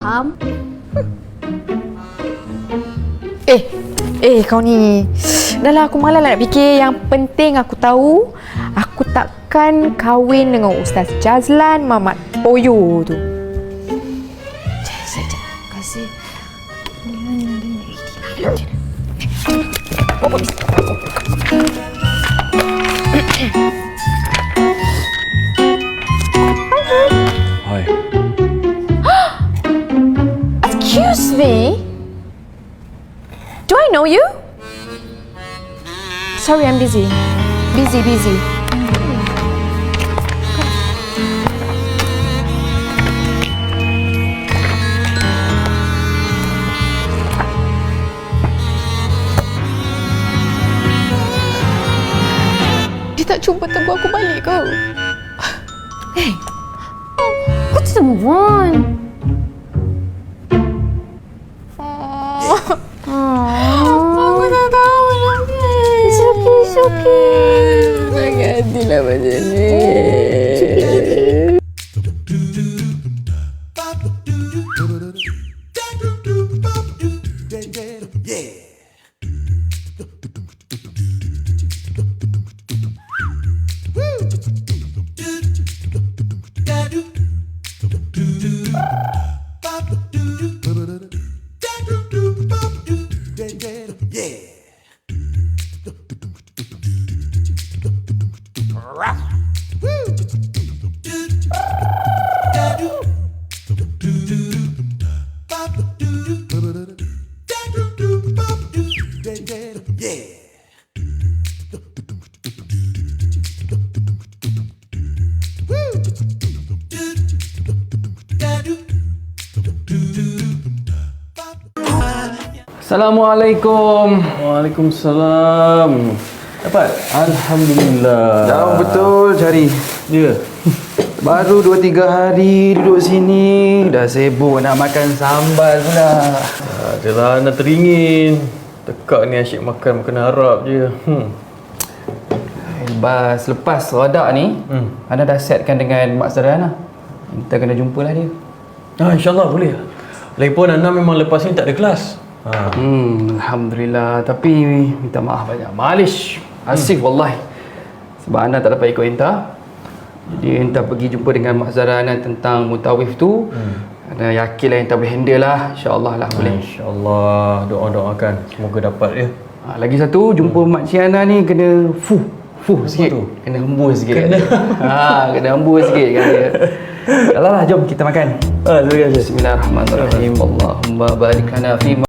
Faham? Kau ni. Dah lah, aku malas lah nak fikir. Yang penting aku tahu, aku takkan kahwin dengan Ustaz Jazlan Mamat Poyo tu. Sekejap. Kasih. Hai. Excuse me? Do I know you? Sorry, I'm busy. Busy. Dia tak cuba tegur aku balik kau. Hey, what's the move on? Aku tak tahu lagi. It's okay. Sakit hati lah macam ni. Assalamualaikum. Waalaikumsalam. Dapat? Alhamdulillah. Jauh betul cari. Ya. Baru 2-3 hari duduk sini, dah sibuk nak makan sambal pula. Adalah nak teringin. Tekak ni asyik makan makanan Arab je. Selepas radak ni, Ana dah setkan dengan Mak Sarana. Kita kena jumpalah dia. InsyaAllah boleh. Lagipun Ana memang lepas ni tak ada kelas. Alhamdulillah. Tapi minta maaf banyak. Malish. Asif wallahi. Sebab Ana tak dapat ikut Inta. Jadi Inta pergi jumpa dengan Mak Zarana tentang mutawif tu. Ana yakinlah Inta boleh handle lah. InsyaAllah lah boleh. InsyaAllah. Doa-doakan. Semoga dapat ya. Lagi satu, jumpa Mak Cik Ana ni kena fuh sikit. tu? Kena hembus sikit. Kena hembus sikit kan dia. Dah lah, jom kita makan. Terima kasih. Bismillahirrahmanirrahim. Allahumma barik lana fi